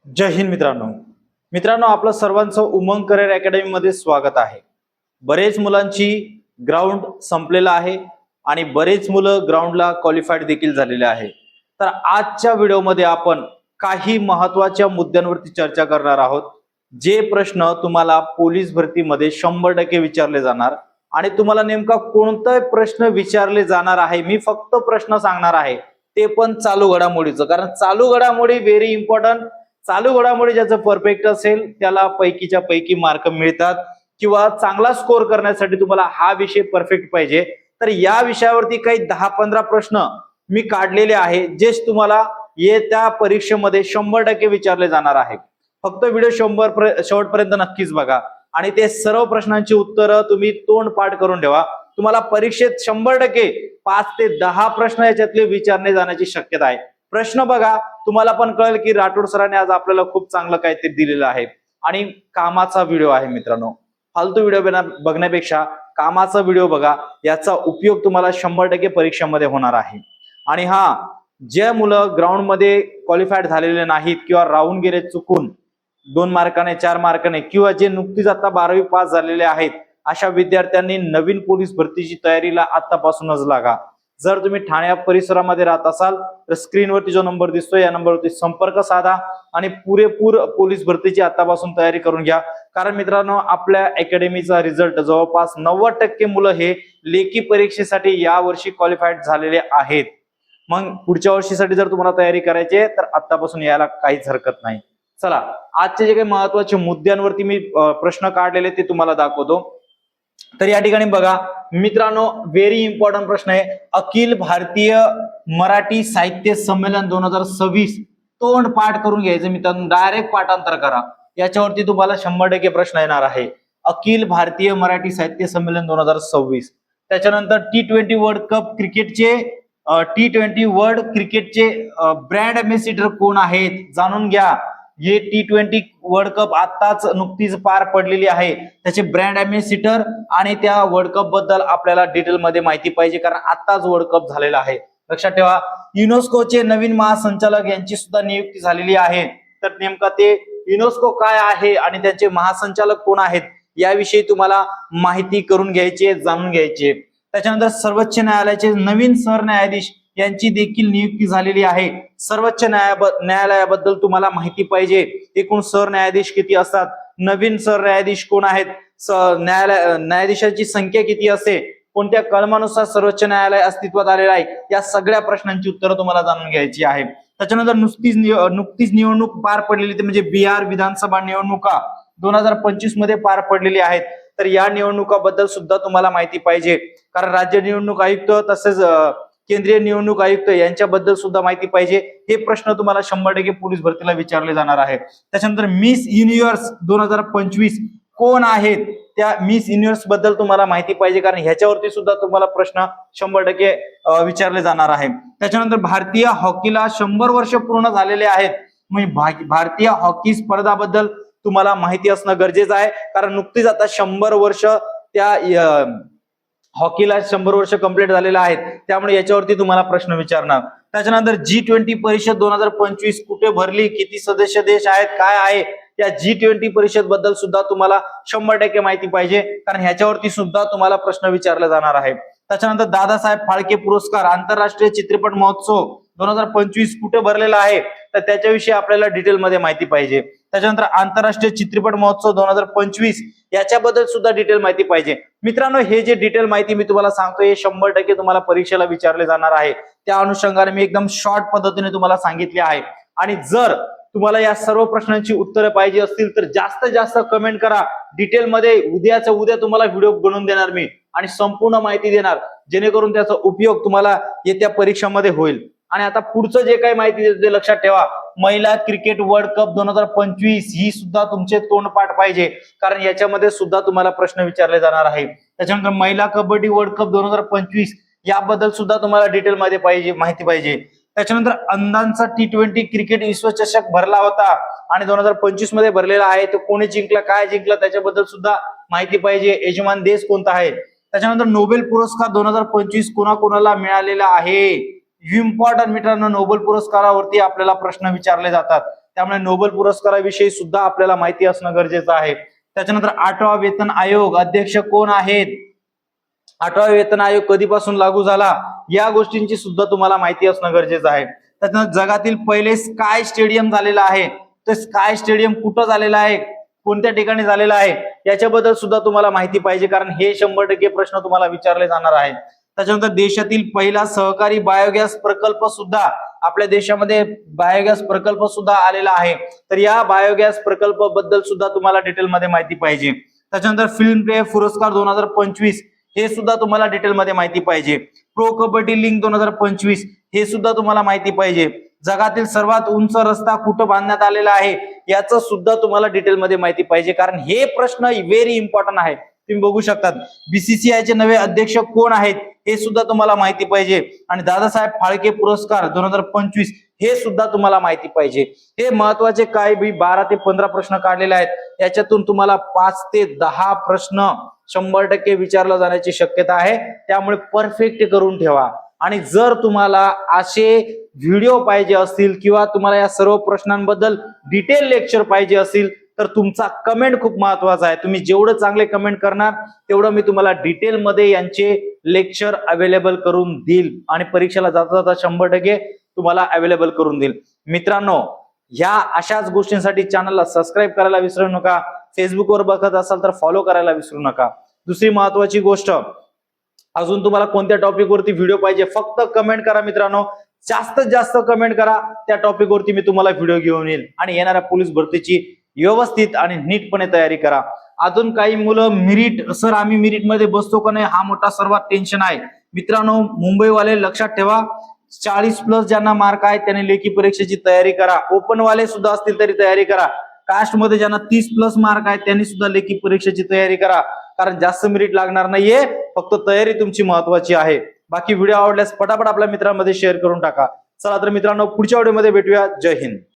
जय हिंद मित्रांनो आपलं सर्वांचं उमंग करिअर अकॅडमी मध्ये स्वागत आहे। बरेच मुलांची ग्राउंड संपलेला आहे आणि बरेच मुलं ग्राउंडला क्वालिफाईड देखील झालेले आहे। तर आजच्या व्हिडिओमध्ये आपण काही महत्त्वाच्या मुद्द्यांवरती चर्चा करणार आहोत, जे प्रश्न तुम्हाला पोलीस भरतीमध्ये 100% विचारले जाणार आणि तुम्हाला नेमका कोणता प्रश्न विचारले जाणार आहे मी फक्त प्रश्न सांगणार आहे, ते पण चालू घडामोडीचं। कारण चालू घडामोडी व्हेरी इम्पॉर्टंट। चालू घडामोडी ज्याचं परफेक्ट असेल त्याला पैकीच्या पैकी मार्क मिळतात, किंवा चांगला स्कोर करण्यासाठी तुम्हाला हा विषय परफेक्ट पाहिजे। तर या विषयावरती काही 10-15 प्रश्न मी काढलेले आहे, जे तुम्हाला येत्या परीक्षेमध्ये 100% विचारले जाणार आहे। फक्त व्हिडिओ शेवटपर्यंत नक्कीच बघा आणि ते सर्व प्रश्नांची उत्तरं तुम्ही तोंडपाठ करून ठेवा। तुम्हाला परीक्षेत 100% 5 ते 10 प्रश्न याच्यातले विचारले जाण्याची शक्यता आहे। प्रश्न बघा, तुम्हाला पण कळेल की राठोड सरांनी आज आपल्याला खूप चांगलं काहीतरी दिलेलं आहे आणि कामाचा व्हिडिओ आहे। मित्रांनो, फालतू व्हिडिओ बघण्यापेक्षा कामाचा व्हिडिओ बघा, याचा उपयोग तुम्हाला 100% परीक्षेमध्ये होणार आहे। आणि जे मुलं ग्राउंड मध्ये क्वालिफाईड झालेले नाहीत किंवा राहून गेले चुकून 2 मार्काने 4 मार्काने, किंवा जे नुकतीच आता 12वी पास झालेले आहेत, अशा विद्यार्थ्यांनी नवीन पोलीस भरतीची तयारीला आतापासूनच लागा। जर तुम्ही ठाणे परिसरामध्ये राहत असाल तर स्क्रीनवरती जो नंबर दिसतोय या नंबरवरती संपर्क साधा आणि पुरेपूर पोलीस भरतीची आतापासून तयारी करून घ्या। कारण मित्रांनो, आपल्या अकॅडमीचा रिझल्ट जवळपास 90% मुलं हे लेखी परीक्षेसाठी यावर्षी क्वालिफाईड झालेले आहेत। मग पुढच्या वर्षीसाठी जर तुम्हाला तयारी करायची आहे तर आतापासून यायला काहीच हरकत नाही। चला, आजचे जे काही महत्त्वाचे मुद्द्यांवरती मी प्रश्न काढलेले ते तुम्हाला दाखवतो। तर या ठिकाणी बघा मित्रांनो, व्हेरी इम्पॉर्टंट प्रश्न आहे। अखिल भारतीय मराठी साहित्य संमेलन 2026 तोंड पाठ करून घ्यायचं मित्रांनो, डायरेक्ट पाठांतर करा। याच्यावरती तुम्हाला 100% प्रश्न येणार आहे। अखिल भारतीय मराठी साहित्य संमेलन 2026। त्याच्यानंतर T20 वर्ल्ड कप क्रिकेटचे T20 वर्ल्ड क्रिकेटचे ब्रँड अम्बॅसिडर कोण आहेत जाणून घ्या। हे T20 वर्ल्ड कप आताच नुकतीच पार पडलेली आहे, त्याचे ब्रँड अम्बॅसिडर आणि त्या वर्ल्ड कप बद्दल आपल्याला डिटेल मध्ये माहिती पाहिजे, कारण आताच वर्ल्ड कप झालेला आहे। लक्षात ठेवा, युनेस्कोचे नवीन महासंचालक यांची सुद्धा नियुक्ती झालेली आहे। तर नेमका ते युनेस्को काय आहे आणि त्यांचे महासंचालक कोण आहेत याविषयी तुम्हाला माहिती करून घ्यायची, जाणून घ्यायची। त्याच्यानंतर सर्वोच्च न्यायालयाचे नवीन सरन्यायाधीश यांची देखील नियुक्ती झालेली आहे। सर्वोच्च न्यायालयाबद्दल तुम्हाला माहिती पाहिजे, एकूण सरन्यायाधीश किती असतात, नवीन सरन्यायाधीश कोण आहेत, न्यायाधीशांची संख्या किती असते, कोणत्या कलमानुसार सर्वोच्च न्यायालय अस्तित्वात आलेलं आहे, या सगळ्या प्रश्नांची उत्तरं तुम्हाला जाणून घ्यायची आहे। त्याच्यानंतर नुकतीच निवडणूक पार पडलेली, ते म्हणजे बिहार विधानसभा निवडणुका 2025 मध्ये पार पडलेली आहेत। तर या निवडणुकाबद्दल सुद्धा तुम्हाला माहिती पाहिजे, कारण राज्य निवडणूक आयुक्त तसेच केंद्रीय निवडणूक आयुक्त यांच्याबद्दल सुद्धा माहिती पाहिजे। हे प्रश्न तुम्हाला 100% पोलीस भरतीला विचारले जाणार आहे। त्याच्यानंतर मिस युनिव्हर्स 2025 कोण आहेत, त्या मिस युनिव्हर्स बद्दल तुम्हाला माहिती पाहिजे, कारण ह्याच्यावरती सुद्धा तुम्हाला प्रश्न 100% विचारले जाणार आहे। त्याच्यानंतर भारतीय हॉकीला 100 वर्ष पूर्ण झालेले आहेत, म्हणजे भारतीय हॉकी स्पर्धाबद्दल तुम्हाला माहिती असणं गरजेचं आहे, कारण नुकतीच आता 100 वर्ष त्या हॉकीला 100 वर्ष कंप्लीट झालेले आहेत, त्यामुळे याच्यावरती तुम्हाला प्रश्न विचारणार। त्याच्यानंतर G20 परिषद 2025 कुठे भरली, किती सदस्य देश आहेत, काय आहे, या G20 परिषद बद्दल सुद्धा तुम्हाला 100% माहिती पाहिजे, कारण ह्याच्यावरती सुद्धा तुम्हाला प्रश्न विचारले जाणार आहे। त्याच्यानंतर दादासाहेब फाळके पुरस्कार आंतरराष्ट्रीय चित्रपट महोत्सव 2025 कुठे भरलेला आहे, तर त्याच्याविषयी आपल्याला डिटेलमध्ये माहिती पाहिजे। त्याच्यानंतर आंतरराष्ट्रीय चित्रपट महोत्सव 2025 याच्याबद्दल सुद्धा डिटेल माहिती पाहिजे। मित्रांनो, हे जे डिटेल माहिती मी तुम्हाला सांगतोय हे 100% तुम्हाला परीक्षेला विचारले जाणार आहे। त्या अनुषंगाने मी एकदम शॉर्ट पद्धतीने तुम्हाला सांगितले आहे। आणि जर तुम्हाला या सर्व प्रश्नांची उत्तरं पाहिजे असतील तर जास्तीत जास्त कमेंट करा डिटेलमध्ये। उद्याच्या उद्या तुम्हाला व्हिडिओ बनवून देणार मी आणि संपूर्ण माहिती देणार, जेणेकरून त्याचा उपयोग तुम्हाला येत्या परीक्षामध्ये होईल। आणि आता पुढचं जे काही माहिती देतो ते लक्षात ठेवा, महिला क्रिकेट वर्ल्ड कप 2025 ही सुद्धा तुमचे तोंडपाठ पाहिजे, कारण याच्यामध्ये सुद्धा तुम्हाला प्रश्न विचारले जाणार आहे। त्याच्यानंतर महिला कबड्डी वर्ल्ड कप 2025 याबद्दल सुद्धा तुम्हाला डिटेल मध्ये माहिती पाहिजे। त्याच्यानंतर अंधांचा T20 क्रिकेट विश्वचषक भरला होता आणि 2025 मध्ये भरलेला आहे, तो कोणी जिंकला, काय जिंकला, त्याच्याबद्दल सुद्धा माहिती पाहिजे। यजमान देश कोणता आहे। त्याच्यानंतर नोबेल पुरस्कार 2025 कोणाकोणाला मिळालेला आहे, इम्पॉर्टंट मित्रांनो, नोबेल पुरस्कारावरती आपल्याला प्रश्न विचारले जातात। त्यामुळे नोबेल पुरस्काराविषयी सुद्धा आपल्याला माहिती असणं गरजेचं आहे. त्याच्यानंतर 8वा वेतन आयोग अध्यक्ष कोण आहेत, 8वा वेतन आयोग कधीपासून लागू झाला, या गोष्टींची सुद्धा तुम्हाला माहिती असणं गरजेचं आहे. त्याच्यानंतर जगातील पहिले स्काय स्टेडियम झालेलं आहे, तर स्काय स्टेडियम कुठं झालेलं आहे, कोणत्या ठिकाणी झालेलं आहे, याच्याबद्दल सुद्धा तुम्हाला माहिती पाहिजे, कारण हे 100% प्रश्न तुम्हाला विचारले जाणार आहे. त्याच्यानंतर देशातील पहिला सहकारी बायोगॅस प्रकल्प सुद्धा आपल्या देशामध्ये बायोगॅस प्रकल्प सुद्धा आलेला आहे, तर या बायोगॅस प्रकल्प बद्दल सुद्धा तुम्हाला डिटेलमध्ये माहिती पाहिजे. त्याच्यानंतर फिल्मफेअर पुरस्कार 2025 हे सुद्धा तुम्हाला डिटेलमध्ये माहिती पाहिजे. प्रो कबड्डी लीग 2025 हे सुद्धा तुम्हाला माहिती पाहिजे. जगातील सर्वात उंच रस्ता कुठं बांधण्यात आलेला आहे, याचं सुद्धा तुम्हाला डिटेलमध्ये माहिती पाहिजे, कारण हे प्रश्न व्हेरी इम्पॉर्टंट आहे. तुम्ही बघू शकता BCCI चे नवे अध्यक्ष कोण आहेत हे सुद्धा तुम्हाला माहिती पाहिजे. आणि दादासाहेब फाळके पुरस्कार 2025 हे सुद्धा तुम्हाला माहिती पाहिजे. हे महत्वाचे काय 12 ते 15 प्रश्न काढलेले आहेत, याच्यातून तुम्हाला 5 ते 10 प्रश्न 100% विचारला जाण्याची शक्यता आहे. त्यामुळे परफेक्ट करून ठेवा. आणि जर तुम्हाला असे व्हिडिओ पाहिजे असतील किंवा तुम्हाला या सर्व प्रश्नांबद्दल डिटेल लेक्चर पाहिजे असेल, तर तुमचा कमेंट खूप महत्वाचा आहे. तुम्ही जेवढं चांगले कमेंट करणार तेवढं मी तुम्हाला डिटेलमध्ये यांचे लेक्चर अवेलेबल करून देईल आणि परीक्षेला जाता जाता 100% तुम्हाला अवेलेबल करून देईल. मित्रांनो, ह्या अशाच गोष्टींसाठी चॅनलला सबस्क्राईब करायला विसरू नका. फेसबुकवर बघत असाल तर फॉलो करायला विसरू नका. दुसरी महत्वाची गोष्ट, अजून तुम्हाला कोणत्या टॉपिक वरती व्हिडिओ पाहिजे फक्त कमेंट करा मित्रांनो. जास्तीत जास्त कमेंट करा, त्या टॉपिक वरती मी तुम्हाला व्हिडिओ घेऊन येईल. आणि येणाऱ्या पोलीस भरतीची व्यवस्थित आणि नीटपणे तयारी करा. अजून काही मुलं मिरिट, सर आम्ही मिरिट मध्ये बसतो का नाही, हा मोठा सर्वात टेन्शन आहे. मित्रांनो, मुंबईवाले लक्षात ठेवा, 40+ ज्यांना मार्क आहेत त्यांनी लेखी परीक्षेची तयारी करा. ओपन वाले सुद्धा असतील तरी तयारी करा. कास्ट मध्ये ज्यांना 30+ मार्क आहेत त्यांनी सुद्धा लेखी परीक्षेची तयारी करा, कारण जास्त मेरिट लागणार नाहीये, फक्त तयारी तुमची महत्वाची आहे. बाकी व्हिडिओ आवडल्यास पटापट आपल्या मित्रांमध्ये शेअर करून टाका. चला तर मित्रांनो, पुढच्या व्हिडिओमध्ये भेटूया. जय हिंद.